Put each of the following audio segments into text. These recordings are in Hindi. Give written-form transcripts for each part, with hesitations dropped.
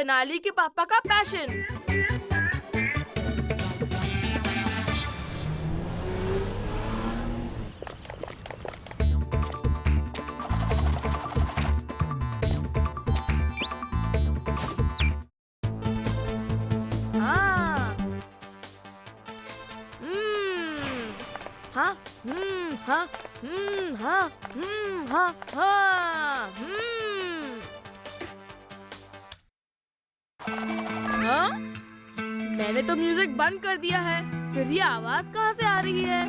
तेनाली के पापा का पैशन। हाँ, हाँ, हाँ, हाँ, हाँ, हाँ? मैंने तो म्यूजिक बंद कर दिया है, फिर ये आवाज कहाँ से आ रही है?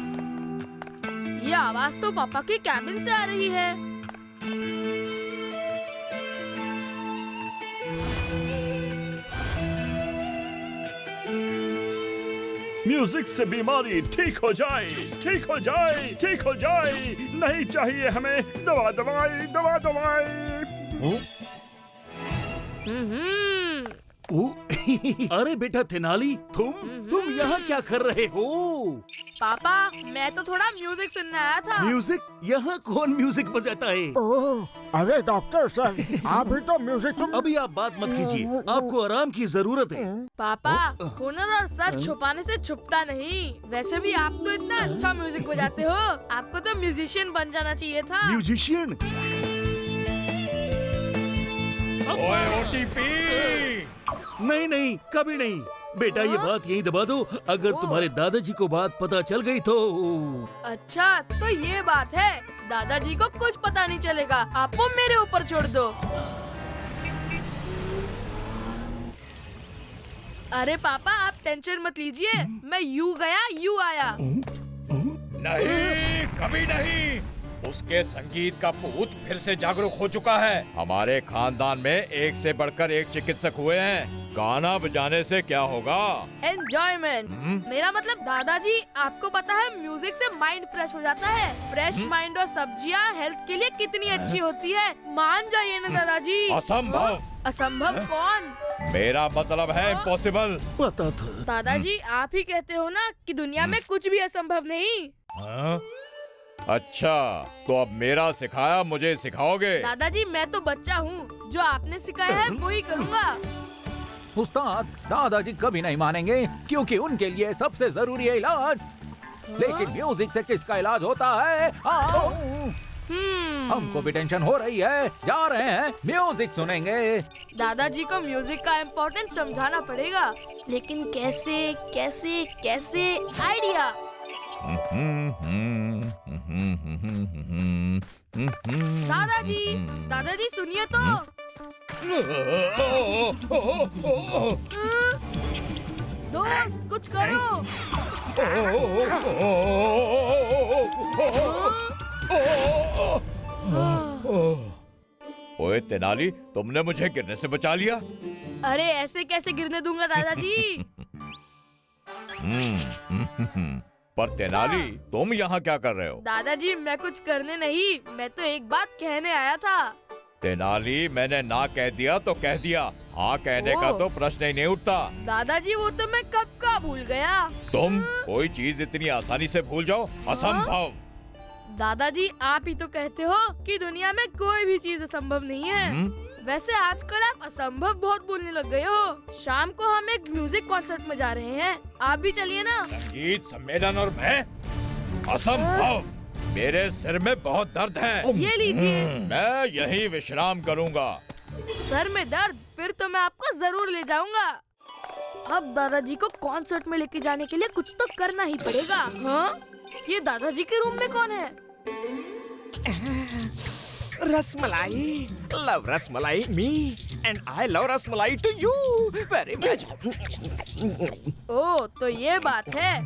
ये आवाज तो पापा के कैबिन से आ रही है। म्यूजिक से बीमारी ठीक हो जाए, ठीक हो जाए, ठीक हो जाए। नहीं चाहिए हमें दवा दवाई, दवा दवाई। अरे बेटा तेनाली, तुम यहाँ क्या कर रहे हो? पापा, मैं तो थोड़ा म्यूजिक सुनने आया था। म्यूजिक? यहाँ कौन म्यूजिक बजाता है? ओह, अरे डॉक्टर सर, आप भी तो म्यूजिक सुन। अभी आप बात मत कीजिए, आपको आराम की जरूरत है। पापा, हुनर और सच छुपाने से छुपता नहीं। वैसे भी आप तो इतना अच्छा म्यूजिक बजाते हो, आपको तो म्यूजिशियन बन जाना चाहिए था। म्यूजिशियन? ओए ओटीपी! नहीं नहीं, कभी नहीं। बेटा ये बात यहीं दबा दो, अगर तुम्हारे दादाजी को बात पता चल गई तो। अच्छा, तो ये बात है। दादाजी को कुछ पता नहीं चलेगा, आप वो मेरे ऊपर छोड़ दो। अरे पापा, आप टेंशन मत लीजिए, मैं यू गया यू आया। नहीं, कभी नहीं। उसके संगीत का भूत फिर से जागरूक हो चुका है। हमारे खानदान में एक से बढ़कर एक चिकित्सक हुए हैं। गाना बजाने से क्या होगा? एंजॉयमेंट। मेरा मतलब दादाजी, आपको पता है म्यूजिक से माइंड फ्रेश हो जाता है। फ्रेश माइंड और सब्जियां हेल्थ के लिए कितनी अच्छी होती है। मान जाइए ना दादाजी। असंभव। असंभव कौन? मेरा मतलब है इम्पॉसिबल। पता था। दादाजी, आप ही कहते हो ना कि दुनिया में कुछ भी असंभव नहीं। हाँ? अच्छा, तो अब मेरा सिखाया मुझे सिखाओगे? दादाजी, मैं तो बच्चा हूँ, जो आपने सिखाया है वही करूँगा। उस्ताद, दादाजी कभी नहीं मानेंगे, क्योंकि उनके लिए सबसे जरूरी है इलाज। लेकिन म्यूजिक से किसका इलाज होता है? हमको भी टेंशन हो रही है, जा रहे हैं, म्यूजिक सुनेंगे। दादाजी को म्यूजिक का इम्पोर्टेंस समझाना पड़ेगा, लेकिन कैसे कैसे कैसे? आइडिया। दादाजी, दादाजी सुनिए तो। दोस्त, कुछ करो। ओए तेनाली, तुमने मुझे गिरने से बचा लिया। अरे ऐसे कैसे गिरने दूंगा दादाजी। पर तेनाली, तुम यहाँ क्या कर रहे हो? दादाजी, मैं कुछ करने नहीं, मैं तो एक बात कहने आया था। तेनाली, मैंने ना कह दिया तो कह दिया, हाँ कहने का तो प्रश्न ही नहीं उठता। दादाजी, वो तो मैं कब का भूल गया। तुम कोई चीज इतनी आसानी से भूल जाओ? असंभव। दादाजी, आप ही तो कहते हो कि दुनिया में कोई भी चीज असंभव नहीं है। वैसे आजकल आप असंभव बहुत बोलने लग गए हो। शाम को हम एक म्यूजिक कॉन्सर्ट में जा रहे हैं, आप भी चलिए ना। संगीत सम्मेलन और मैं? असंभव। मेरे सिर में बहुत दर्द है। ये लीजिए। मैं यहीं विश्राम करूंगा। सर में दर्द? फिर तो मैं आपको जरूर ले जाऊंगा। अब दादाजी को कॉन्सर्ट में लेके जाने के लिए कुछ तो करना ही पड़ेगा। हाँ? ये दादाजी के रूम में कौन है? Rasmalai, love rasmalai me and I love rasmalai to you very much. ओ, तो ये बात है।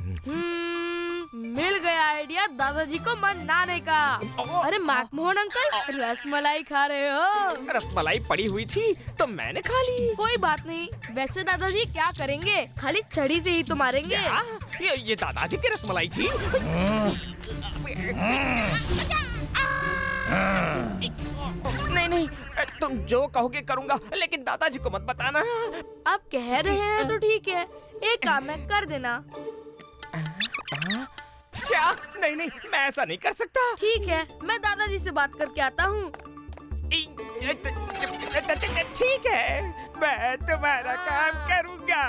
मिल गया आइडिया दादाजी को मनाने का। अरे माकमोहन अंकल, रसमलाई खा रहे हो? रसमलाई पड़ी हुई थी तो मैंने खा ली। कोई बात नहीं। वैसे दादाजी क्या करेंगे? खाली छड़ी से ही तो मारेंगे। ये दादाजी की रसमलाई थी। नहीं नहीं, तुम जो कहोगे करूँगा, लेकिन दादाजी को मत बताना। आप कह रहे हैं तो ठीक है, एक काम है, कर देना। क्या? नहीं नहीं, मैं ऐसा नहीं कर सकता। ठीक है, मैं दादाजी से बात करके आता हूँ। ठीक है। मैं तुम्हारा काम करूंगा।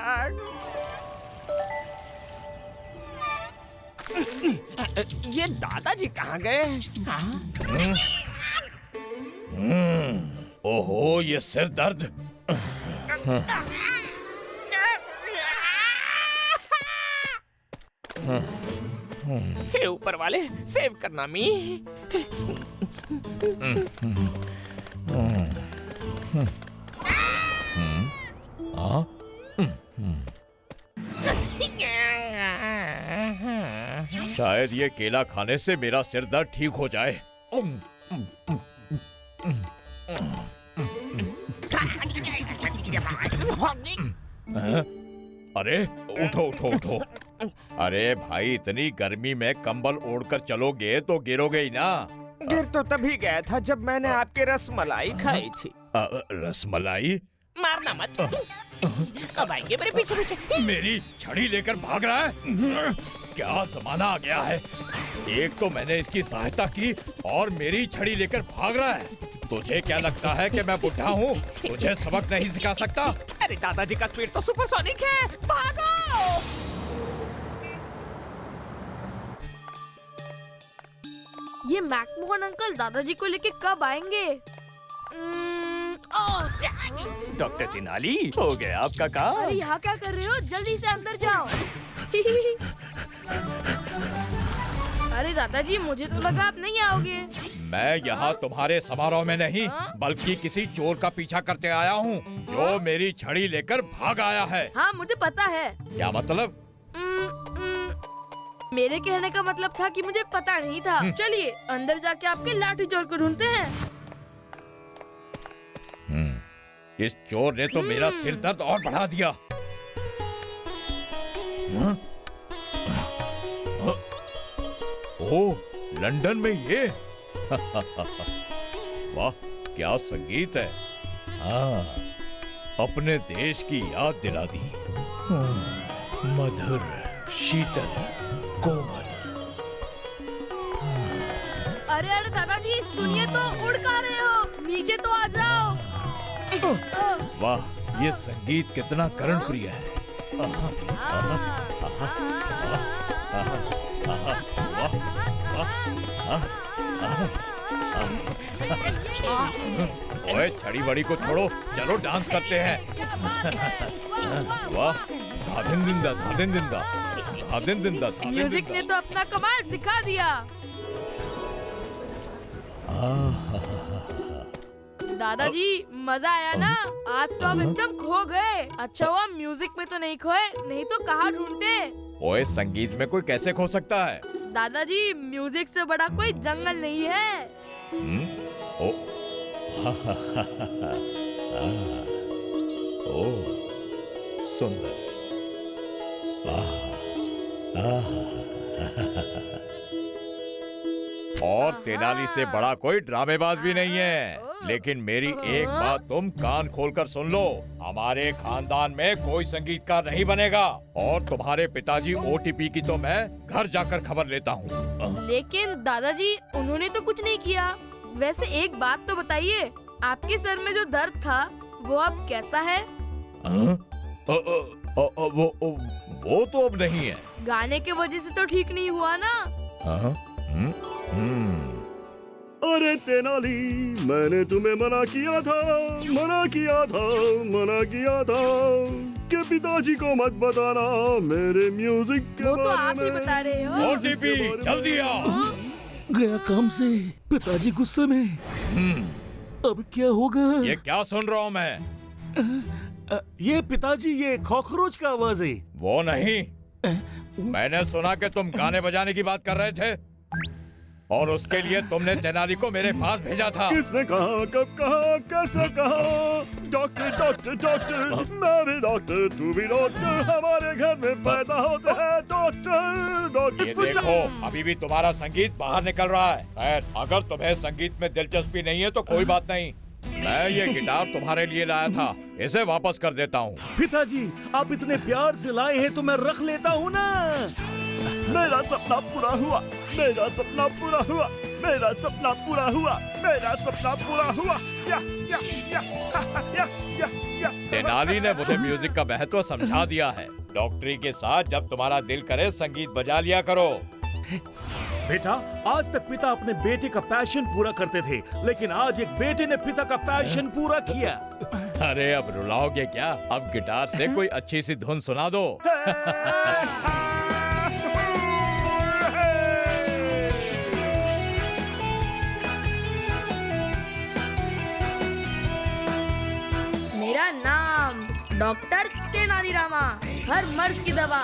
ये दादाजी कहाँ गए? ओहो, ये सिर दर्द। हे ऊपर वाले, सेव करना मी। शायद ये केला खाने से मेरा सिर दर्द ठीक हो जाए। अरे उठो उठो उठो। अरे भाई, इतनी गर्मी में कंबल ओढ़कर चलोगे तो गिरोगे ही ना। गिर तो तभी गया था जब मैंने आपकी रसमलाई खाई थी। रसमलाई? मारना मत। अब आएंगे मेरे पीछे पीछे। मेरी छड़ी लेकर भाग रहा है? क्या जमाना आ गया है। एक तो मैंने इसकी सहायता की और मेरी छड़ी लेकर भाग रहा है। तुझे क्या लगता है कि मैं बुढ़ा हूँ? तुझे सबक नहीं सिखा सकता? अरे दादाजी का स्पीड तो सुपरसोनिक है। भागो! ये मैकमोहन अंकल दादाजी को लेके कब आएंगे? डॉक्टर तेनाली, हो गया आपका काम। अरे यहाँ क्या कर रहे हो? जल्दी से अंदर जाओ। अरे दादाजी, मुझे तो लगा आप नहीं आओगे। मैं यहाँ तुम्हारे समारोह में नहीं, बल्कि किसी चोर का पीछा करते आया हूँ जो मेरी छड़ी लेकर भाग आया है। हाँ, मुझे पता है। क्या मतलब? मेरे कहने का मतलब था कि मुझे पता नहीं था। चलिए अंदर जाके आपके लाठी चोर को ढूंढते हैं। इस चोर ने तो मेरा सिर दर्द और बढ़ा दिया। ओह, लंदन में ये। वाह, क्या संगीत है। हाँ, अपने देश की याद दिला दी। मधुर, शीतल, कोमल। अरे अरे दादाजी, सुनिए तो, उड़ कहाँ रहे हो? नीचे तो आ जाओ। वाह, ये संगीत कितना कर्णप्रिय है। ओए, छड़ी बड़ी को छोड़ो, चलो डांस करते हैं। वाह, धादिन दिंदा, धादिन दिंदा, धादिन दिंदा, धादिन म्यूजिक ने दिंदा। तो अपना कमाल दिखा दिया। दादाजी, मजा आया ना? आज तो आप एकदम खो गए। अच्छा हुआ म्यूजिक में तो नहीं खोए, नहीं तो कहाँ ढूंढते। ओए, संगीत में कोई कैसे खो सकता है? दादाजी, म्यूजिक से बड़ा कोई जंगल नहीं है। ओ, ओ, सुंदर। और तेनाली से बड़ा कोई ड्रामेबाज भी नहीं है। लेकिन मेरी एक बात तुम कान खोलकर सुन लो, हमारे खानदान में कोई संगीतकार नहीं बनेगा। और तुम्हारे पिताजी ओटीपी की तो मैं घर जाकर खबर लेता हूँ। लेकिन दादाजी, उन्होंने तो कुछ नहीं किया। वैसे एक बात तो बताइए, आपके सर में जो दर्द था वो अब कैसा है? वो तो अब नहीं है। गाने के वजह से तो ठीक नहीं हुआ ना? अरे तेनाली, मैंने तुम्हें मना किया था कि पिताजी को मत बताना मेरे म्यूजिक के वो तो बारे आप ही में। बता रहे हो। ओटीपी, जल्दी आओ। गया काम से, पिताजी गुस्से में। अब क्या होगा? ये क्या सुन रहा हूँ मैं? ये पिताजी, ये कॉकरोच का आवाज है। वो नहीं, मैंने सुना कि तुम गाने बजाने की बात कर रहे थे और उसके लिए तुमने तेनाली को मेरे पास भेजा था। किसने कहा, कब कहा, कैसे कहा? डॉक्टर डॉक्टर डॉक्टर, मैं भी डॉक्टर, तू भी डॉक्टर, हमारे घर में पैदा होते हैं डॉक्टर ये डॉक्टर। देखो, अभी भी तुम्हारा संगीत बाहर निकल रहा है। खैर, अगर तुम्हें संगीत में दिलचस्पी नहीं है तो कोई बात नहीं, मैं ये गिटार तुम्हारे लिए लाया था, इसे वापस कर देता हूँ। पिताजी, आप इतने प्यार से लाए हैं तो मैं रख लेता हूँ ना। मेरा सपना पूरा हुआ, मेरा सपना पूरा हुआ। मेरा सपना पूरा हुआ, मेरा सपना पूरा हुआ। या या या या या या। तेनाली ने मुझे म्यूजिक का महत्व समझा दिया है। डॉक्टरी के साथ जब तुम्हारा दिल करे संगीत बजा लिया करो। बेटा, आज तक पिता अपने बेटे का पैशन पूरा करते थे, लेकिन आज एक बेटे ने पिता का पैशन पूरा किया। अरे अब रुलाओगे क्या? अब गिटार से कोई अच्छी सी धुन सुना दो। मेरा नाम डॉक्टर तेनाली रामा, हर मर्ज की दवा।